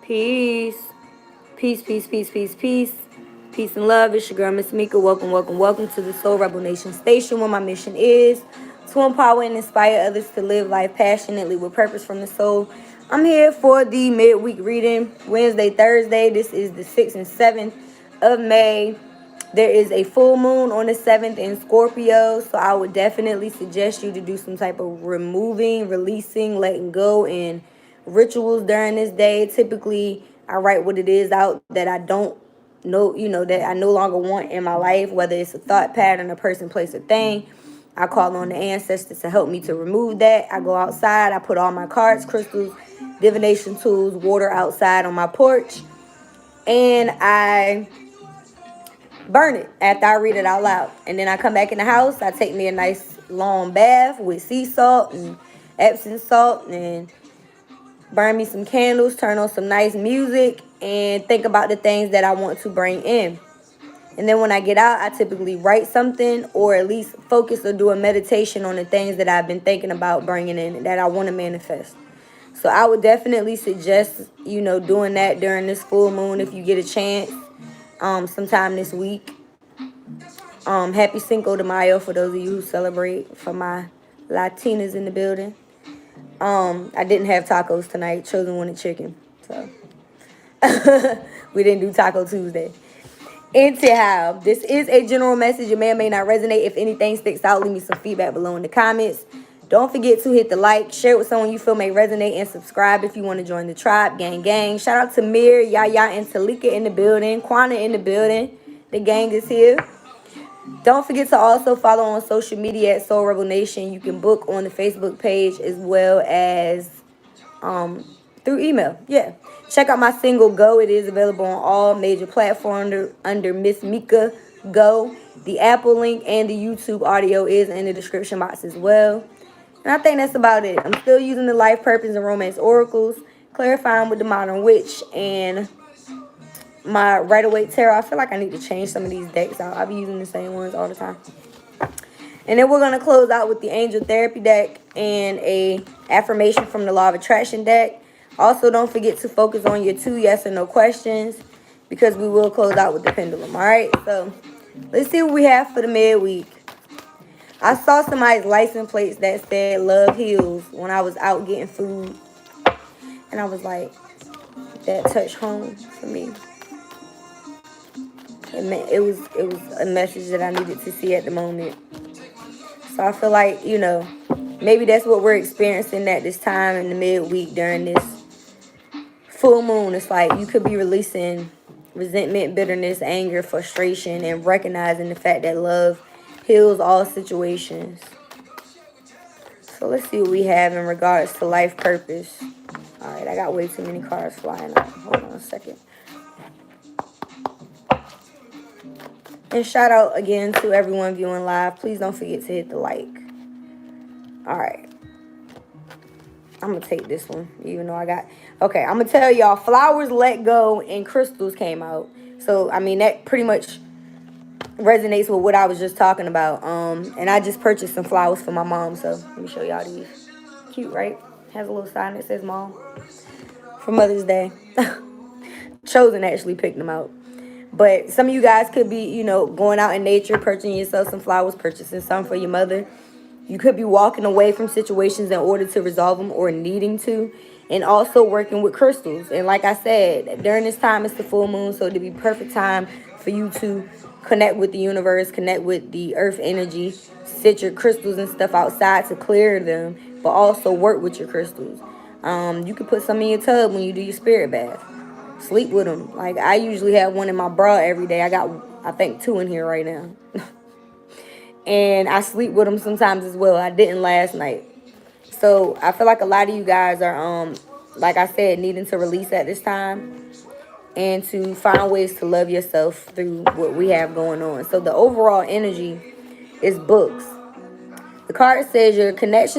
Peace. Peace, peace, peace, peace, peace. Peace and love. It's your girl, Miss Mika. Welcome, welcome, welcome to the Soul Rebel Nation station, where my mission is to empower and inspire others to live life passionately with purpose from the soul. I'm here for the midweek reading, Wednesday, Thursday. This is the 6th and 7th of May. There is a full moon on the 7th in Scorpio, so I would definitely suggest you to do some type of removing, releasing, letting go, and rituals during this day. Typically, I write what it is out that I don't know, that I no longer want in my life, whether it's a thought pattern, a person, place, or thing. I call on the ancestors to help me to remove that. I go outside, I put all my cards, crystals, divination tools, water outside on my porch, and I burn it after I read it out loud. And then I come back in the house, I take me a nice long bath with sea salt and Epsom salt, and burn me some candles, turn on some nice music, and think about the things that I want to bring in. And then when I get out, I typically write something, or at least focus or do a meditation on the things that I've been thinking about bringing in that I want to manifest. So I would definitely suggest, doing that during this full moon if you get a chance, sometime this week. Happy Cinco de Mayo for those of you who celebrate, for my Latinas in the building. I didn't have tacos tonight. Chosen wanted chicken, so we didn't do Taco Tuesday. Anyhow, this is a general message. It may or may not resonate. If anything sticks out, leave me some feedback below in the comments. Don't forget to hit the like, share it with someone you feel may resonate, and subscribe if you want to join the tribe. Gang, gang. Shout out to Mir, Yaya, and Talika in the building. Kwana in the building. The gang is here. Don't forget to also follow on social media at SoulRebelNation. You can book on the Facebook page as well as through email. Yeah. Check out my single Go. It is available on all major platforms under Miss Mika Go. The Apple link and the YouTube audio is in the description box as well. And I think that's about it. I'm still using the life, purpose, and romance oracles, clarifying with the modern witch, and my Rider-Waite tarot. I feel like I need to change some of these decks out. I'll be using the same ones all the time. And then we're going to close out with the Angel Therapy deck and a affirmation from the Law of Attraction deck. Also, don't forget to focus on your 2 yes or no questions, because we will close out with the pendulum. All right, so let's see what we have for the midweek. I saw somebody's license plates that said Love Heals when I was out getting food, and I was like, that touched home for me. It was a message that I needed to see at the moment. So I feel like, maybe that's what we're experiencing at this time in the midweek during this full moon. It's like you could be releasing resentment, bitterness, anger, frustration, and recognizing the fact that love heals all situations. So let's see what we have in regards to life purpose. All right, I got way too many cards flying up. Hold on a second. And shout out again to everyone viewing live. Please don't forget to hit the like. All right. I'm going to take this one, even though okay, I'm going to tell y'all, Flowers, Let Go, and Crystals came out. So, I mean, that pretty much resonates with what I was just talking about. And I just purchased some flowers for my mom. So, let me show y'all these. Cute, right? Has a little sign that says Mom. For Mother's Day. Chosen actually picked them out. But some of you guys could be, going out in nature, purchasing yourself some flowers, purchasing some for your mother. You could be walking away from situations in order to resolve them, or needing to. And also working with crystals. And like I said, during this time, it's the full moon. So it'd be perfect time for you to connect with the universe, connect with the earth energy, sit your crystals and stuff outside to clear them, but also work with your crystals. You could put some in your tub when you do your spirit bath. Sleep with them. Like, I usually have one in my bra every day. I got, I think, 2 in here right now. And I sleep with them sometimes as well. I didn't last night. So I feel like a lot of you guys are, like I said, needing to release at this time and to find ways to love yourself through what we have going on. So the overall energy is books. The card says you connect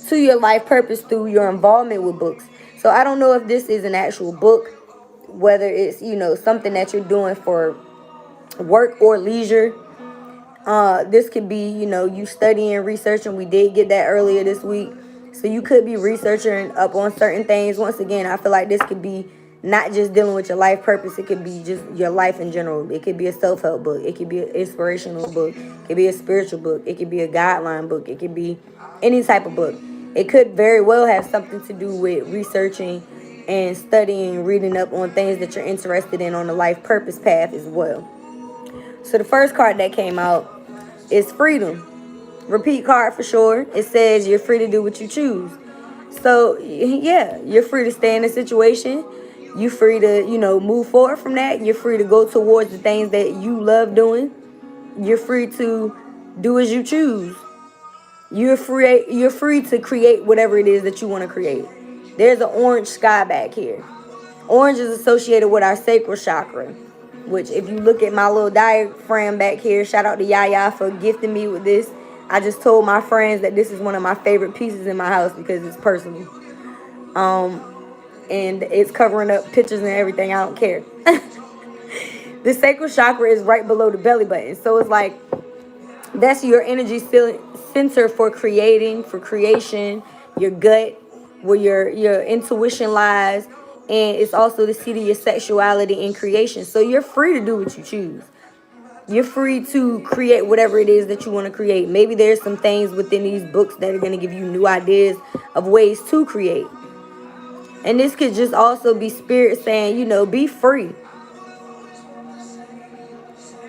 to your life purpose through your involvement with books. So I don't know if this is an actual book, whether it's, something that you're doing for work or leisure. This could be, you studying, researching. We did get that earlier this week. So you could be researching up on certain things. Once again, I feel like this could be not just dealing with your life purpose. It could be just your life in general. It could be a self-help book. It could be an inspirational book. It could be a spiritual book. It could be a guideline book. It could be any type of book. It could very well have something to do with researching and studying, reading up on things that you're interested in on the life purpose path as well. So the first card that came out is freedom. Repeat card for sure. It says you're free to do what you choose. So yeah, you're free to stay in a situation. You're free to, move forward from that. You're free to go towards the things that you love doing. You're free to do as you choose. You're free to create whatever it is that you want to create. There's an orange sky back here. Orange is associated with our sacral chakra, which if you look at my little diaphragm back here, shout out to Yaya for gifting me with this. I just told my friends that this is one of my favorite pieces in my house because it's personal. And it's covering up pictures and everything. I don't care. The sacral chakra is right below the belly button. So it's like, that's your energy center for creating, for creation, your gut, where your intuition lies. And it's also the seat of your sexuality and creation. So you're free to do what you choose. You're free to create whatever it is that you want to create. Maybe there's some things within these books that are going to give you new ideas of ways to create. And this could just also be spirit saying, be free.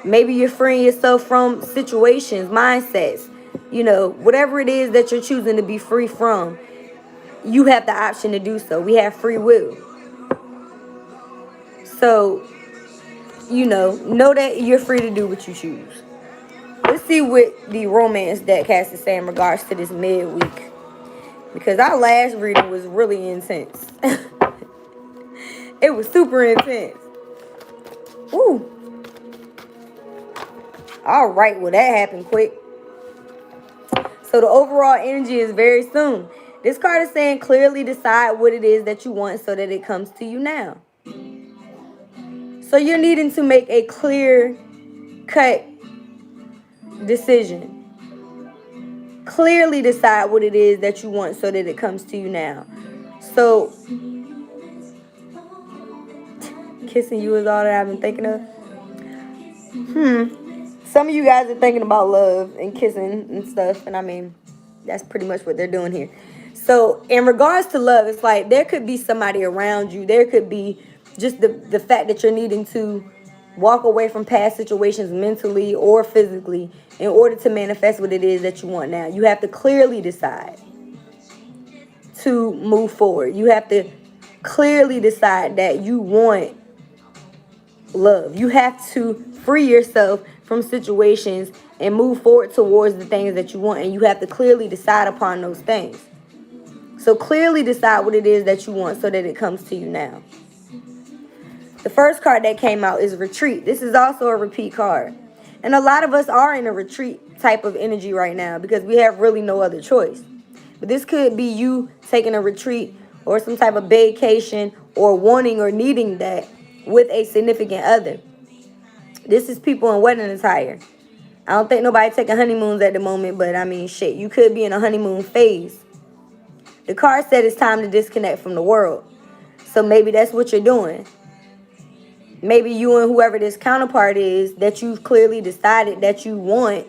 Maybe you're freeing yourself from situations, mindsets, whatever it is that you're choosing to be free from. You have the option to do so. We have free will. So, know that you're free to do what you choose. Let's see what the romance deck has to say in regards to this midweek. Because our last reading was really intense. It was super intense. Ooh. All right, well, that happened quick. So the overall energy is very soon. This card is saying clearly decide what it is that you want so that it comes to you now. So you're needing to make a clear-cut decision. Clearly decide what it is that you want so that it comes to you now. So kissing you is all that I've been thinking of. Some of you guys are thinking about love and kissing and stuff. And I mean, that's pretty much what they're doing here. So in regards to love, it's like there could be somebody around you. There could be just the fact that you're needing to walk away from past situations mentally or physically in order to manifest what it is that you want now. You have to clearly decide to move forward. You have to clearly decide that you want love. You have to free yourself from situations and move forward towards the things that you want. And you have to clearly decide upon those things. So clearly decide what it is that you want so that it comes to you now. The first card that came out is retreat. This is also a repeat card. And a lot of us are in a retreat type of energy right now because we have really no other choice. But this could be you taking a retreat or some type of vacation or wanting or needing that with a significant other. This is people in wedding attire. I don't think nobody taking honeymoons at the moment, but I mean, shit, you could be in a honeymoon phase. The card said it's time to disconnect from the world. So maybe that's what you're doing. Maybe you and whoever this counterpart is that you've clearly decided that you want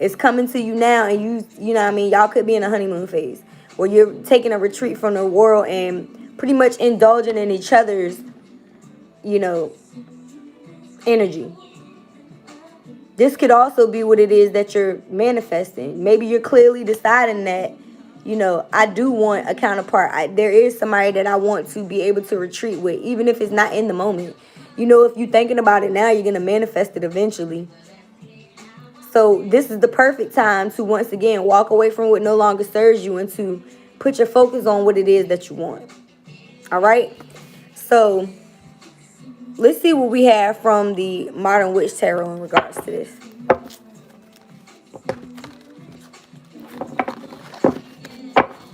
is coming to you now, and you know what I mean, y'all could be in a honeymoon phase where you're taking a retreat from the world and pretty much indulging in each other's, energy. This could also be what it is that you're manifesting. Maybe you're clearly deciding that, I do want a counterpart. There is somebody that I want to be able to retreat with, even if it's not in the moment. If you're thinking about it now, you're going to manifest it eventually. So this is the perfect time to, once again, walk away from what no longer serves you and to put your focus on what it is that you want. All right? So let's see what we have from the Modern Witch Tarot in regards to this.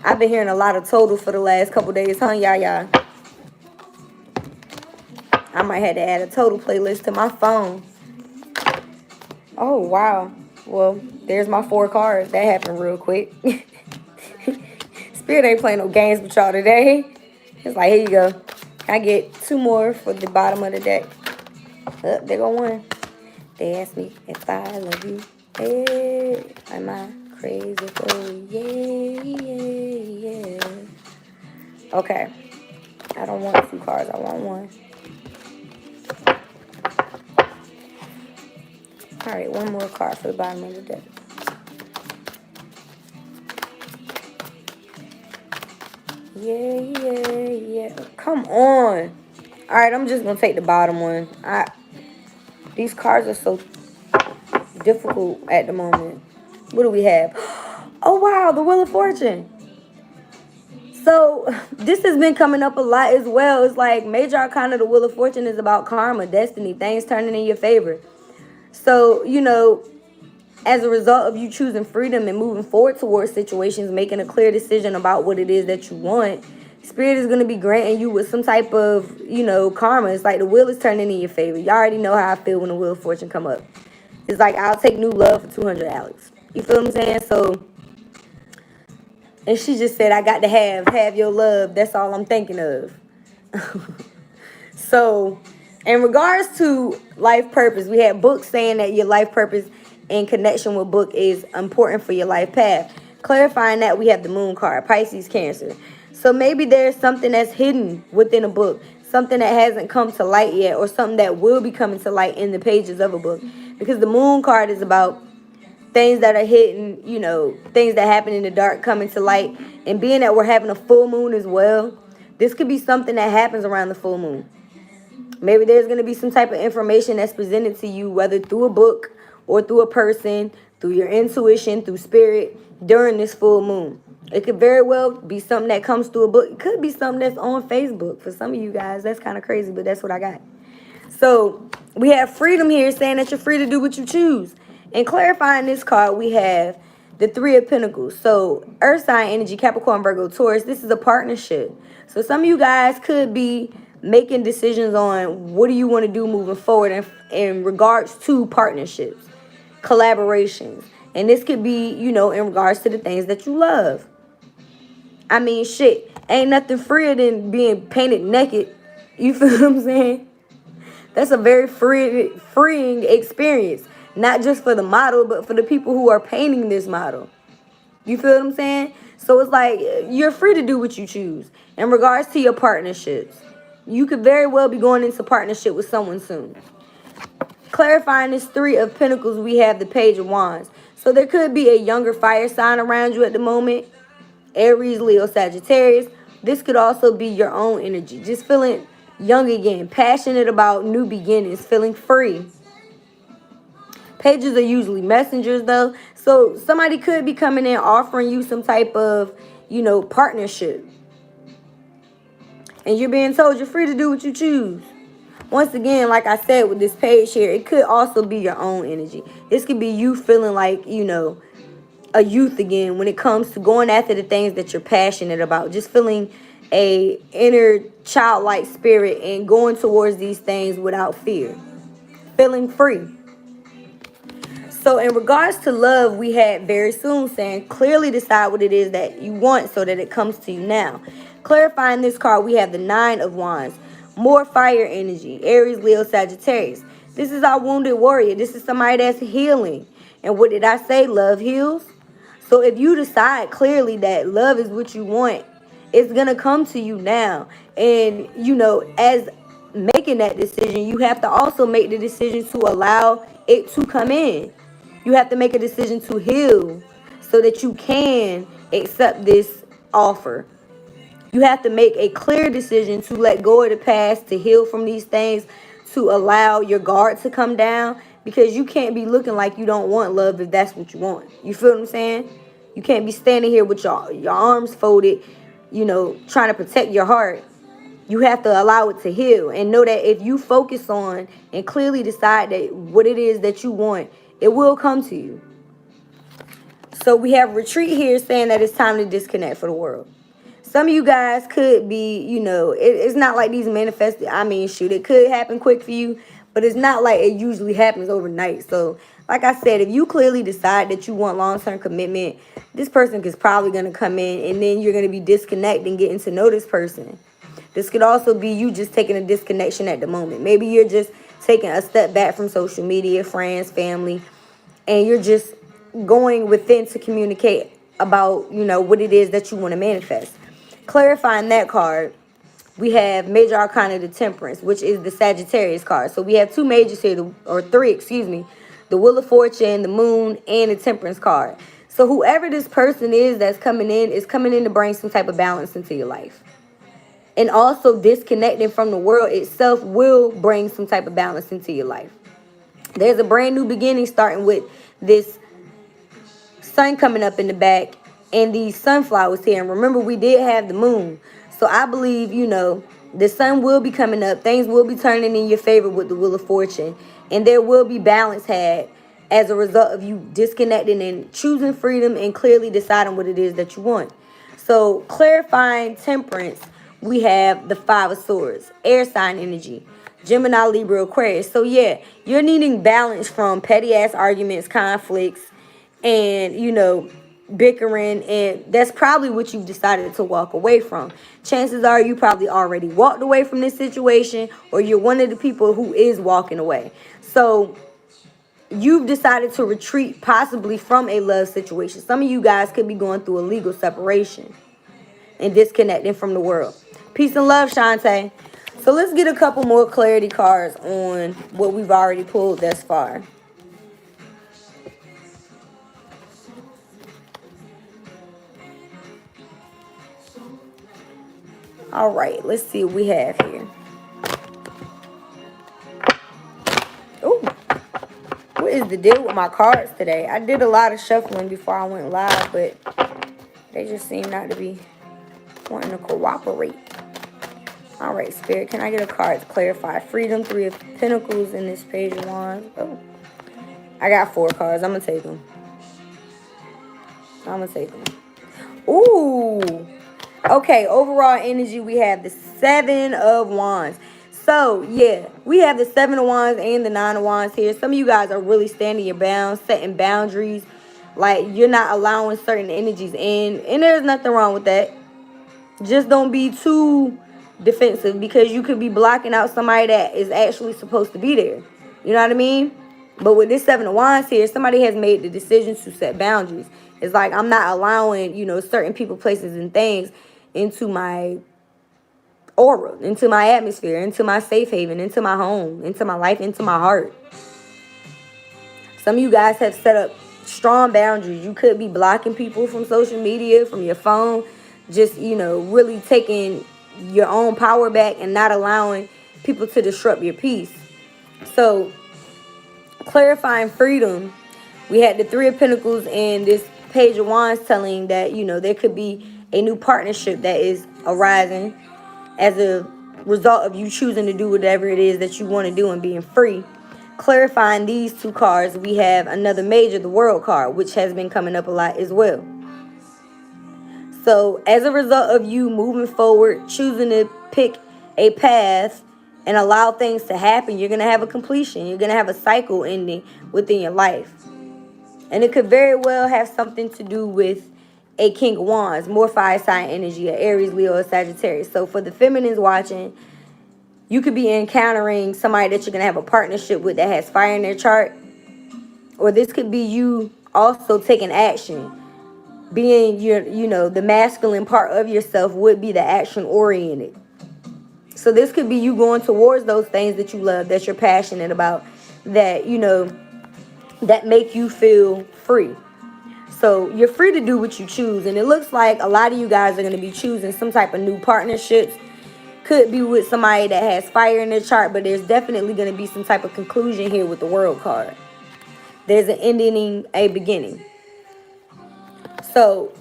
I've been hearing a lot of total for the last couple days, huh, y'all? I might have to add a total playlist to my phone. Oh, wow. Well, there's my 4 cards. That happened real quick. Spirit ain't playing no games with y'all today. It's like, here you go. Can I get 2 more for the bottom of the deck? Oh, there go 1. They asked me if I love you. Hey, am I crazy for you? Yeah. Okay. I don't want 2 cards. I want 1. All right, 1 more card for the bottom of the deck. Yeah. Come on. All right, I'm just gonna take the bottom one. These cards are so difficult at the moment. What do we have? Oh wow, the Wheel of Fortune. So this has been coming up a lot as well. It's like major arcana of the Wheel of Fortune is about karma, destiny, things turning in your favor. So, you know, as a result of you choosing freedom and moving forward towards situations, making a clear decision about what it is that you want, Spirit is going to be granting you with some type of, you know, karma. It's like the wheel is turning in your favor. You already know how I feel when the Wheel of Fortune come up. It's like, I'll take new love for 200, Alex. You feel what I'm saying? So, and she just said, I got to have your love. That's all I'm thinking of. So, in regards to life purpose, we have books saying that your life purpose in connection with book is important for your life path. Clarifying that, we have the Moon card, Pisces, Cancer. So maybe there's something that's hidden within a book, something that hasn't come to light yet, or something that will be coming to light in the pages of a book. Because the Moon card is about things that are hidden, you know, things that happen in the dark coming to light. And being that we're having a full moon as well, this could be something that happens around the full moon. Maybe there's going to be some type of information that's presented to you, whether through a book or through a person, through your intuition, through spirit, during this full moon. It could very well be something that comes through a book. It could be something that's on Facebook. For some of you guys, that's kind of crazy, but that's what I got. So we have freedom here, saying that you're free to do what you choose. And clarifying this card, we have the 3 of Pentacles. So Earth sign energy, Capricorn, Virgo, Taurus. This is a partnership. So some of you guys could be making decisions on what do you want to do moving forward in regards to partnerships, collaborations. And this could be, you know, in regards to the things that you love. I mean, shit, ain't nothing freer than being painted naked. You feel what I'm saying? That's a very freeing experience. Not just for the model, but for the people who are painting this model. You feel what I'm saying? So it's like, you're free to do what you choose. In regards to your partnerships, you could very well be going into partnership with someone soon. Clarifying this 3 of Pentacles, we have the Page of Wands. So there could be a younger fire sign around you at the moment. Aries, Leo, Sagittarius. This could also be your own energy. Just feeling young again, passionate about new beginnings, feeling free. Pages are usually messengers though. So somebody could be coming in offering you some type of, you know, partnership. And you're being told you're free to do what you choose. Once again, like I said with this page here, it could also be your own energy. This could be you feeling like, you know, a youth again when it comes to going after the things that you're passionate about. Just feeling a inner childlike spirit and going towards these things without fear. Feeling free. So in regards to love, we had very soon saying clearly decide what it is that you want so that it comes to you now. Clarifying this card, we have the 9 of Wands. More fire energy. Aries, Leo, Sagittarius. This is our wounded warrior. This is somebody that's healing. And what did I say? Love heals. So if you decide clearly that love is what you want, it's going to come to you now. And, you know, as making that decision, you have to also make the decision to allow it to come in. You have to make a decision to heal so that you can accept this offer. You have to make a clear decision to let go of the past, to heal from these things, to allow your guard to come down, because you can't be looking like you don't want love if that's what you want. You feel what I'm saying? You can't be standing here with your arms folded, you know, trying to protect your heart. You have to allow it to heal and know that if you focus on and clearly decide that what it is that you want, it will come to you. So we have retreat here saying that it's time to disconnect for the world. Some of you guys could be, you know, it's not like these manifested. I mean, shoot, it could happen quick for you, but it's not like it usually happens overnight. So like I said, if you clearly decide that you want long-term commitment, this person is probably going to come in, and then you're going to be disconnecting, getting to know this person. This could also be you just taking a disconnection at the moment. Maybe you're just taking a step back from social media, friends, family, and you're just going within to communicate about, what it is that you want to manifest. Clarifying that card, we have Major Arcana, the Temperance, which is the Sagittarius card. So we have two majors here, or three, excuse me. The Wheel of Fortune, the Moon, and the Temperance card. So whoever this person is that's coming in to bring some type of balance into your life. And also disconnecting from the world itself will bring some type of balance into your life. There's a brand new beginning starting with this sun coming up in the back and these sunflowers here. And remember, we did have the moon. So I believe, the sun will be coming up. Things will be turning in your favor with the Wheel of Fortune. And there will be balance had as a result of you disconnecting and choosing freedom and clearly deciding what it is that you want. So clarifying Temperance, we have the Five of Swords, air sign energy, Gemini, Libra, Aquarius. So yeah, you're needing balance from petty ass arguments, conflicts, and bickering, and that's probably what you've decided to walk away from. Chances are you probably already walked away from this situation, or you're one of the people who is walking away. So you've decided to retreat possibly from a love situation. Some of you guys could be going through a legal separation and disconnecting from the world. Peace and love, Shantae. So let's get a couple more clarity cards on what we've already pulled thus far. All right, let's see what we have here. Oh, what is the deal with my cards today? I did a lot of shuffling before I went live, but they just seem not to be wanting to cooperate. All right, Spirit, can I get a card to clarify freedom? Three of Pentacles in this Page of Wands. Oh, I got 4 cards. I'm going to take them. Ooh. Okay, overall energy, we have the 7 of Wands. So, yeah, we have the 7 of Wands and the 9 of Wands here. Some of you guys are really standing your bounds, setting boundaries. Like, you're not allowing certain energies in. And there's nothing wrong with that. Just don't be too defensive, because you could be blocking out somebody that is actually supposed to be there. You know what I mean? But with this 7 of Wands here, somebody has made the decision to set boundaries. It's like, I'm not allowing, certain people, places, and things into my aura, into my atmosphere, into my safe haven, into my home, into my life, into my heart. Some of you guys have set up strong boundaries. You could be blocking people from social media, from your phone, just, really taking your own power back and not allowing people to disrupt your peace. So, clarifying freedom, we had the 3 of Pentacles and this Page of Wands telling that, there could be a new partnership that is arising as a result of you choosing to do whatever it is that you want to do and being free. Clarifying these 2 cards, we have another major, the World card, which has been coming up a lot as well. So as a result of you moving forward, choosing to pick a path and allow things to happen, you're going to have a completion. You're going to have a cycle ending within your life. And it could very well have something to do with a King of Wands, more fire sign energy, a Aries, Leo, or Sagittarius. So for the feminines watching, you could be encountering somebody that you're going to have a partnership with that has fire in their chart. Or this could be you also taking action. Being your, the masculine part of yourself would be the action oriented. So this could be you going towards those things that you love, that you're passionate about, that, that make you feel free. So you're free to do what you choose. And it looks like a lot of you guys are going to be choosing some type of new partnerships. Could be with somebody that has fire in their chart, but there's definitely going to be some type of conclusion here with the World card. There's an ending, a beginning. So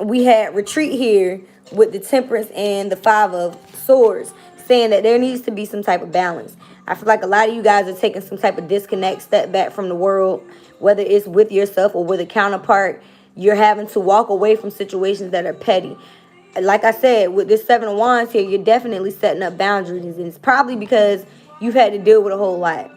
we had retreat here with the Temperance and the 5 of Swords, saying that there needs to be some type of balance. I feel like a lot of you guys are taking some type of disconnect, step back from the world, whether it's with yourself or with a counterpart. You're having to walk away from situations that are petty. Like I said, with this 7 of Wands here, you're definitely setting up boundaries. And it's probably because you've had to deal with a whole lot.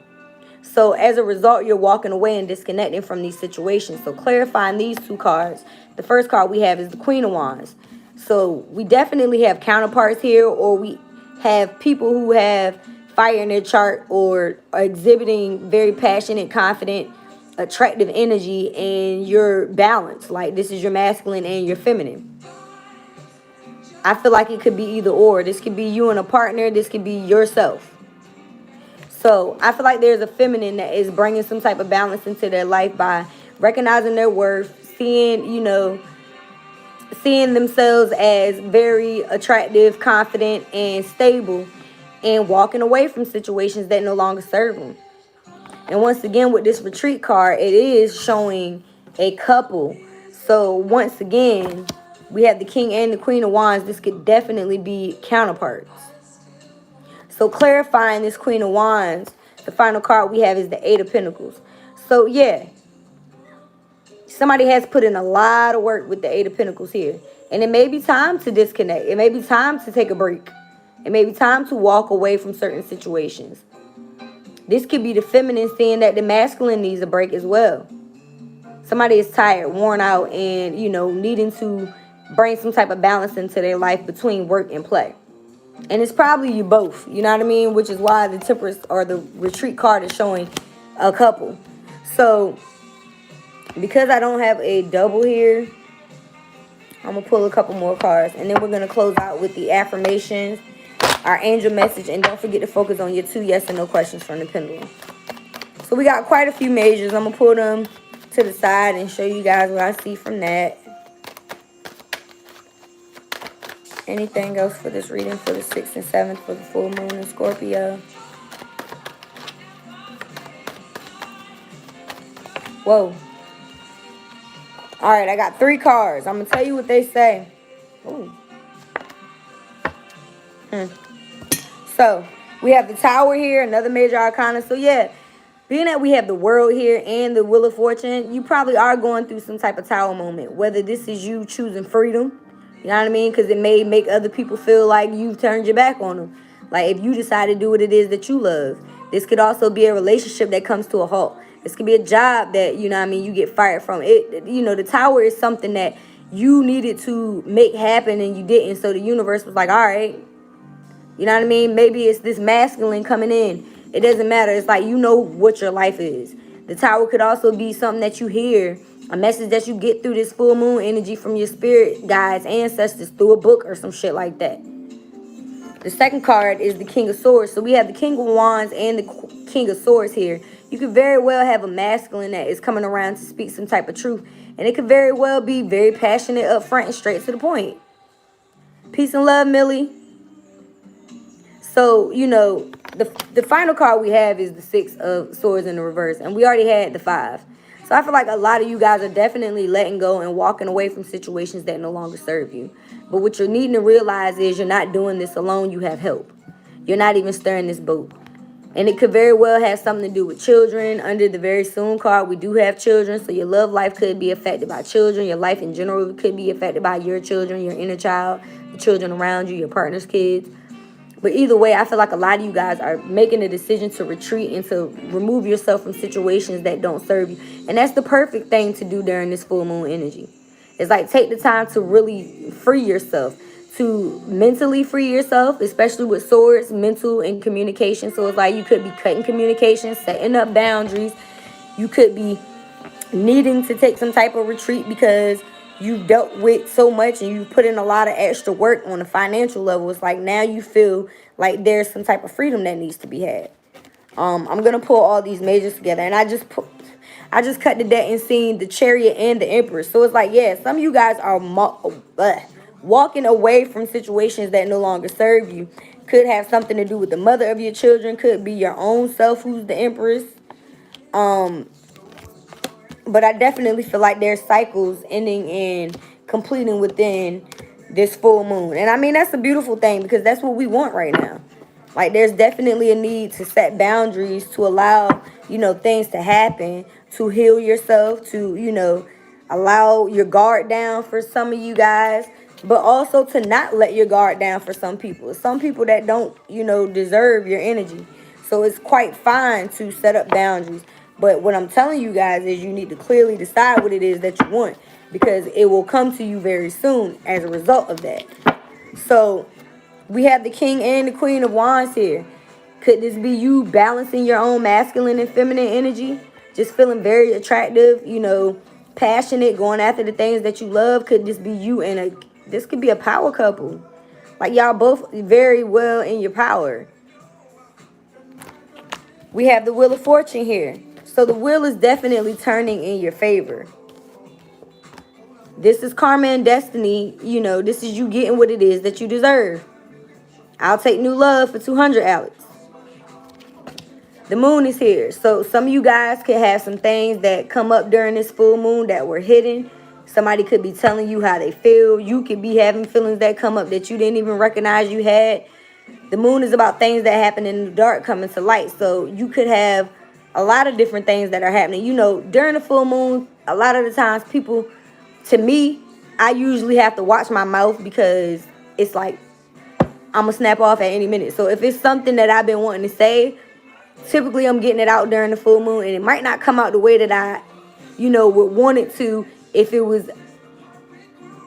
So as a result, you're walking away and disconnecting from these situations. So clarifying these two cards, the first card we have is the Queen of Wands. So we definitely have counterparts here, or we have people who have fire in their chart or are exhibiting very passionate, confident, attractive energy, and you're balanced. Like, this is your masculine and your feminine. I feel like it could be either or. This could be you and a partner. This could be yourself. So I feel like there's a feminine that is bringing some type of balance into their life by recognizing their worth, seeing, seeing themselves as very attractive, confident, and stable, and walking away from situations that no longer serve them. And once again, with this retreat card, it is showing a couple. So once again, we have the King and the Queen of Wands. This could definitely be counterparts. So clarifying this Queen of Wands, the final card we have is the Eight of Pentacles. So yeah, somebody has put in a lot of work with the Eight of Pentacles here. And it may be time to disconnect. It may be time to take a break. It may be time to walk away from certain situations. This could be the feminine seeing that the masculine needs a break as well. Somebody is tired, worn out, and, needing to bring some type of balance into their life between work and play. And it's probably you both, you know what I mean? Which is why the Temperance or the retreat card is showing a couple. So, because I don't have a double here, I'm going to pull a couple more cards. And then we're going to close out with the affirmations, our angel message. And don't forget to focus on your 2 yes and no questions from the pendulum. So, we got quite a few majors. I'm going to pull them to the side and show you guys what I see from that. Anything else for this reading for the 6th and 7th for the full moon in Scorpio? Whoa. All right, I got 3 cards. I'm going to tell you what they say. Ooh. So, we have the Tower here, another major arcana. So, yeah, being that we have the World here and the Wheel of Fortune, you probably are going through some type of Tower moment. Whether this is you choosing freedom, you know what I mean? Because it may make other people feel like you've turned your back on them. Like, if you decide to do what it is that you love. This could also be a relationship that comes to a halt. This could be a job that, you get fired from. The Tower is something that you needed to make happen and you didn't. So the universe was like, all right. You know what I mean? Maybe it's this masculine coming in. It doesn't matter. It's like, what your life is. The Tower could also be something that you hear, a message that you get through this full moon energy from your spirit guides, ancestors, through a book or some shit like that. The second card is the King of Swords. So we have the King of Wands and the King of Swords here. You could very well have a masculine that is coming around to speak some type of truth. And it could very well be very passionate, upfront, and straight to the point. Peace and love, Millie. So, the final card we have is the 6 of Swords in the reverse. And we already had the 5. So I feel like a lot of you guys are definitely letting go and walking away from situations that no longer serve you. But what you're needing to realize is you're not doing this alone. You have help. You're not even stirring this boat. And it could very well have something to do with children. Under the very soon card, we do have children. So your love life could be affected by children. Your life in general could be affected by your children, your inner child, the children around you, your partner's kids. But either way, I feel like a lot of you guys are making a decision to retreat and to remove yourself from situations that don't serve you. And that's the perfect thing to do during this full moon energy. It's like, take the time to really free yourself, to mentally free yourself, especially with swords, mental and communication. So it's like you could be cutting communication, setting up boundaries. You could be needing to take some type of retreat because you've dealt with so much and you've put in a lot of extra work on a financial level. It's like now you feel like there's some type of freedom that needs to be had. I'm gonna pull all these majors together, and I just cut the deck and seen the Chariot and the Empress. So it's like, yeah, some of you guys are walking away from situations that no longer serve you. Could have something to do with the mother of your children. Could be your own self who's the Empress. But I definitely feel like there's cycles ending and completing within this full moon. And I mean, that's a beautiful thing because that's what we want right now. Like, there's definitely a need to set boundaries to allow, things to happen, to heal yourself, to, allow your guard down for some of you guys, but also to not let your guard down for some people. Some people that don't, deserve your energy. So it's quite fine to set up boundaries. But what I'm telling you guys is you need to clearly decide what it is that you want, because it will come to you very soon as a result of that. So we have the King and the Queen of Wands here. Could this be you balancing your own masculine and feminine energy? Just feeling very attractive, passionate, going after the things that you love. Could this be you this could be a power couple. Like y'all both very well in your power. We have the Wheel of Fortune here. So the wheel is definitely turning in your favor. This is karma and destiny. This is you getting what it is that you deserve. I'll take new love for 200, Alex. The moon is here. So some of you guys could have some things that come up during this full moon that were hidden. Somebody could be telling you how they feel. You could be having feelings that come up that you didn't even recognize you had. The moon is about things that happen in the dark coming to light. So you could have a lot of different things that are happening. During the full moon, a lot of the times people, to me, I usually have to watch my mouth because it's like I'm going to snap off at any minute. So if it's something that I've been wanting to say, typically I'm getting it out during the full moon, and it might not come out the way that I, would want it to if it was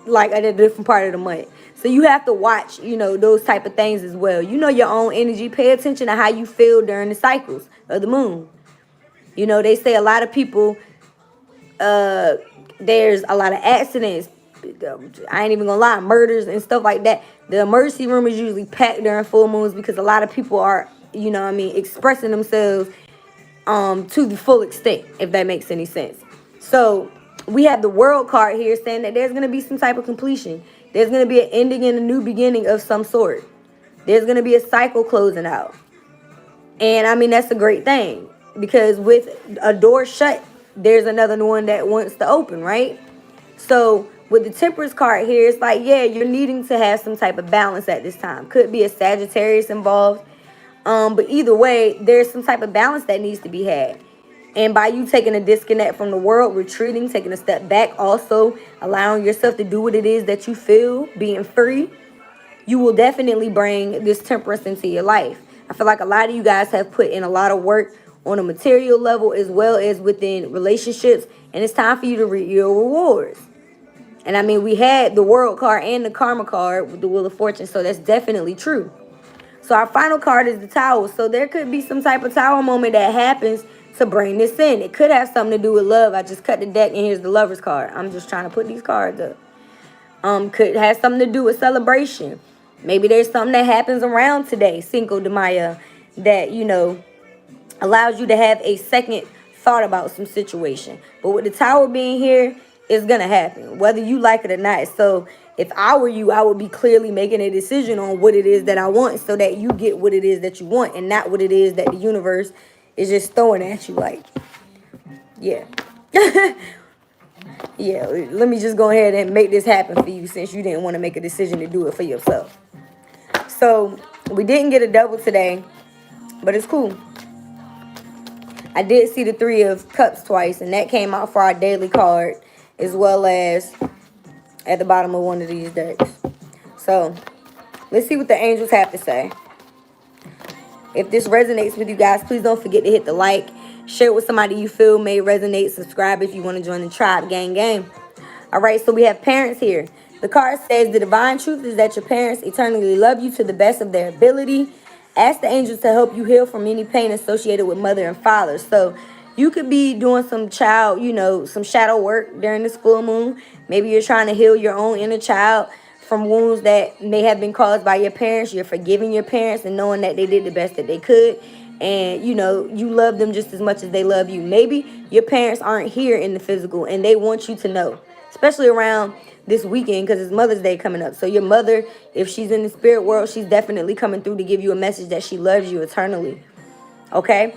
like at a different part of the month. So you have to watch, those type of things as well. Your own energy. Pay attention to how you feel during the cycles of the moon. They say a lot of people, there's a lot of accidents. I ain't even gonna lie, murders and stuff like that. The emergency room is usually packed during full moons because a lot of people are, expressing themselves to the full extent, if that makes any sense. So we have the World card here saying that there's going to be some type of completion. There's going to be an ending and a new beginning of some sort. There's going to be a cycle closing out. And that's a great thing, because with a door shut, there's another one that wants to open, right? So with the Temperance card here, it's like, yeah, you're needing to have some type of balance at this time. Could be a Sagittarius involved. But either way, there's some type of balance that needs to be had. And by you taking a disconnect from the world, retreating, taking a step back, also allowing yourself to do what it is that you feel, being free, you will definitely bring this temperance into your life. I feel like a lot of you guys have put in a lot of work on a material level as well as within relationships, and it's time for you to reap your rewards. And we had the World card and the Karma card with the Wheel of Fortune, so that's definitely true. So our final card is the Tower. So there could be some type of Tower moment that happens to bring this in. It could have something to do with love. I just cut the deck and here's the Lover's card. I'm just trying to put these cards up. Could have something to do with celebration. Maybe there's something that happens around today, Cinco de Mayo, that, allows you to have a second thought about some situation. But with the Tower being here, it's going to happen, whether you like it or not. So if I were you, I would be clearly making a decision on what it is that I want, so that you get what it is that you want and not what it is that the universe is just throwing at you. Like, yeah. Yeah, let me just go ahead and make this happen for you, since you didn't want to make a decision to do it for yourself. So we didn't get a double today, but it's cool. I did see the Three of Cups twice, and that came out for our daily card, as well as at the bottom of one of these decks. So let's see what the angels have to say. If this resonates with you guys, please don't forget to hit the like, share it with somebody you feel may resonate, subscribe if you want to join the tribe. Gang. All right, so we have parents here. The card says the divine truth is that your parents eternally love you to the best of their ability. Ask the angels to help you heal from any pain associated with mother and father. So you could be doing some child, some shadow work during this full moon. Maybe you're trying to heal your own inner child from wounds that may have been caused by your parents. You're forgiving your parents and knowing that they did the best that they could. And, you love them just as much as they love you. Maybe your parents aren't here in the physical and they want you to know, especially around this weekend because it's Mother's Day coming up. So your mother, if she's in the spirit world, she's definitely coming through to give you a message that she loves you eternally. Okay?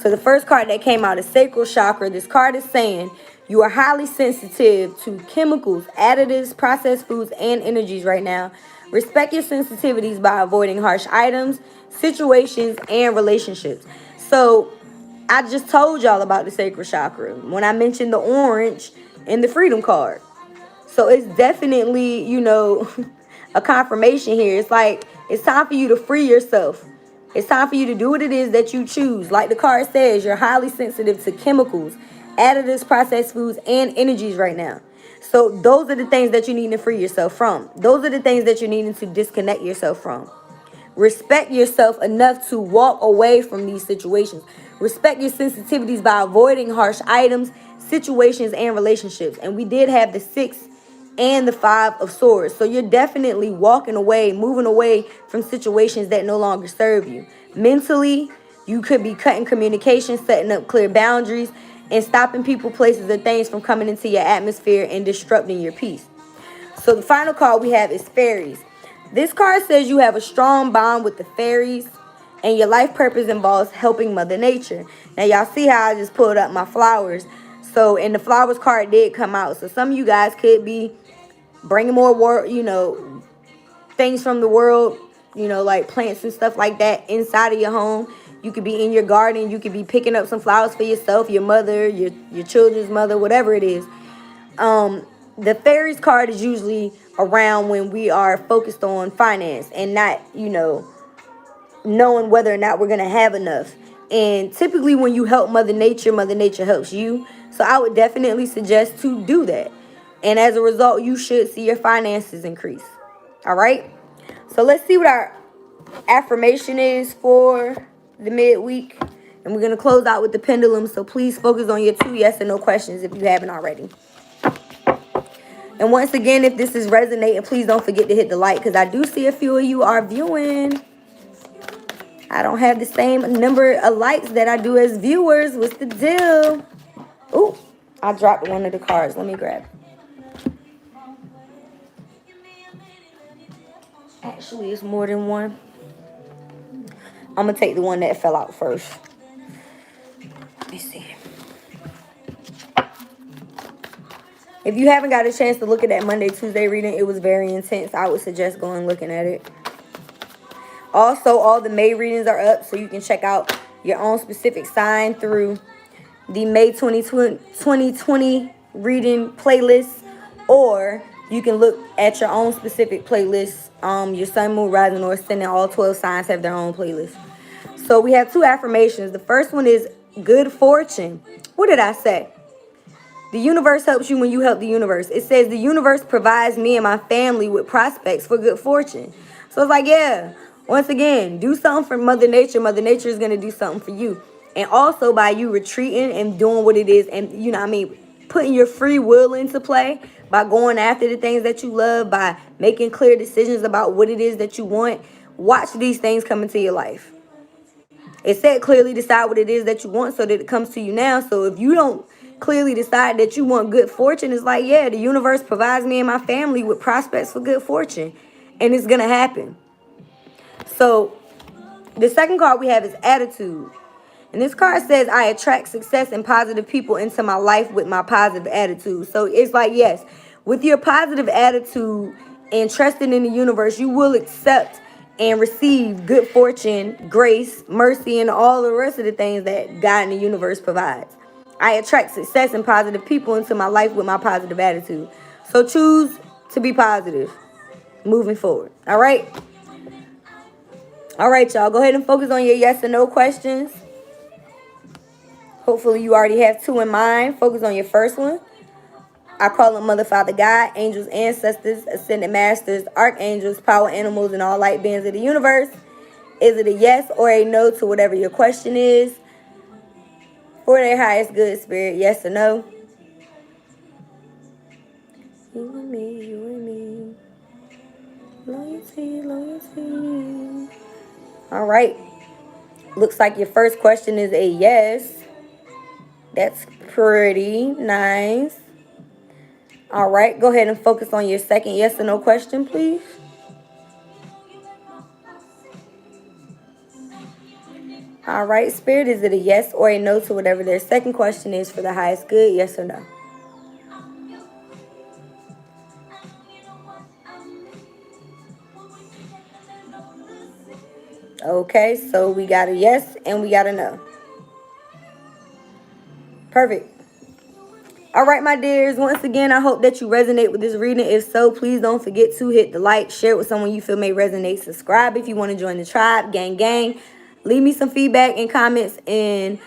So the first card that came out is Sacral Chakra. This card is saying you are highly sensitive to chemicals, additives, processed foods, and energies right now. Respect your sensitivities by avoiding harsh items, situations, and relationships. So I just told y'all about the Sacral Chakra when I mentioned the orange and the Freedom card. So it's definitely, a confirmation here. It's like it's time for you to free yourself It's time for you to do what it is that you choose. Like the card says, you're highly sensitive to chemicals, additives, processed foods, and energies right now. So those are the things that you need to free yourself from. Those are the things that you're needing to disconnect yourself from. Respect yourself enough to walk away from these situations. Respect your sensitivities by avoiding harsh items, situations, and relationships. And we did have the 6 and the 5 of swords. So you're definitely walking away, moving away from situations that no longer serve you. Mentally, you could be cutting communication, setting up clear boundaries, and stopping people, places, and things from coming into your atmosphere and disrupting your peace. So the final card we have is fairies. This card says you have a strong bond with the fairies, and your life purpose involves helping Mother Nature. Now, y'all see how I just pulled up my flowers. So, and the flowers card did come out. So, some of you guys could be bringing more things from the world, like plants and stuff like that inside of your home. You could be in your garden. You could be picking up some flowers for yourself, your mother, your children's mother, whatever it is. The fairies card is usually around when we are focused on finance and not, knowing whether or not we're going to have enough. And typically when you help Mother Nature helps you. So I would definitely suggest to do that. And as a result, you should see your finances increase. All right. So let's see what our affirmation is for the midweek. And we're going to close out with the pendulum. So please focus on your 2 yes and no questions if you haven't already. And once again, if this is resonating, please don't forget to hit the like, because I do see a few of you are viewing. I don't have the same number of likes that I do as viewers. What's the deal? Ooh, I dropped one of the cards. Let me grab it. Actually, it's more than one. I'm going to take the one that fell out first. Let me see. If you haven't got a chance to look at that Monday, Tuesday reading, it was very intense. I would suggest going and looking at it. Also, all the May readings are up, so you can check out your own specific sign through the May 2020 reading playlist, or you can look at your own specific playlist. Your sun, moon, rising, or ascendant, all 12 signs have their own playlist. So we have 2 affirmations. The first one is good fortune. What did I say? The universe helps you when you help the universe. It says the universe provides me and my family with prospects for good fortune. So it's like, yeah, once again, do something for Mother Nature. Mother Nature is going to do something for you. And also by you retreating and doing what it is and, putting your free will into play by going after the things that you love, by making clear decisions about what it is that you want. Watch these things come into your life. It said clearly decide what it is that you want so that it comes to you now. So if you don't clearly decide that you want good fortune, it's like, yeah, the universe provides me and my family with prospects for good fortune, and it's gonna happen. So the second card we have is attitude, and this card says I attract success and positive people into my life with my positive attitude. So it's like, yes, with your positive attitude and trusting in the universe, you will accept and receive good fortune, grace, mercy, and all the rest of the things that God and the universe provides. I attract success and positive people into my life with my positive attitude. So choose to be positive moving forward. All right? All right, y'all. Go ahead and focus on your yes and no questions. Hopefully you already have 2 in mind. Focus on your first one. I call them Mother, Father, God, angels, ancestors, ascended masters, archangels, power animals, and all light beings of the universe. Is it a yes or a no to whatever your question is? For their highest good, spirit, yes or no? You and me, you and me. Loyalty, loyalty. All right. Looks like your first question is a yes. That's pretty nice. All right. Go ahead and focus on your second yes or no question, please. All right, Spirit, is it a yes or a no to whatever their second question is for the highest good, yes or no? Okay, so we got a yes and we got a no. Perfect. All right, my dears, once again, I hope that you resonate with this reading. If so, please don't forget to hit the like, share it with someone you feel may resonate, subscribe if you want to join the tribe, gang, gang. Leave me some feedback and comments and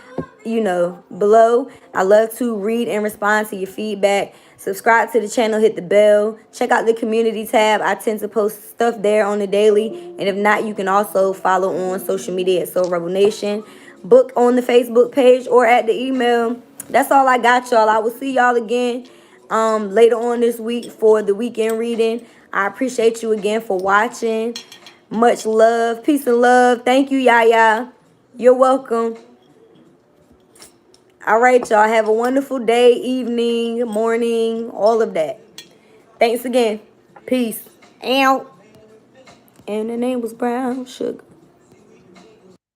below. I love to read and respond to your feedback. Subscribe to the channel, hit the bell. Check out the community tab. I tend to post stuff there on the daily. And if not, you can also follow on social media at SoulRebelNation. Book on the Facebook page or at the email. That's all I got, y'all. I will see y'all again later on this week for the weekend reading. I appreciate you again for watching. Much love. Peace and love. Thank you, Yaya. You're welcome. All right, y'all. Have a wonderful day, evening, morning, all of that. Thanks again. Peace. Out. And the name was Brown Sugar.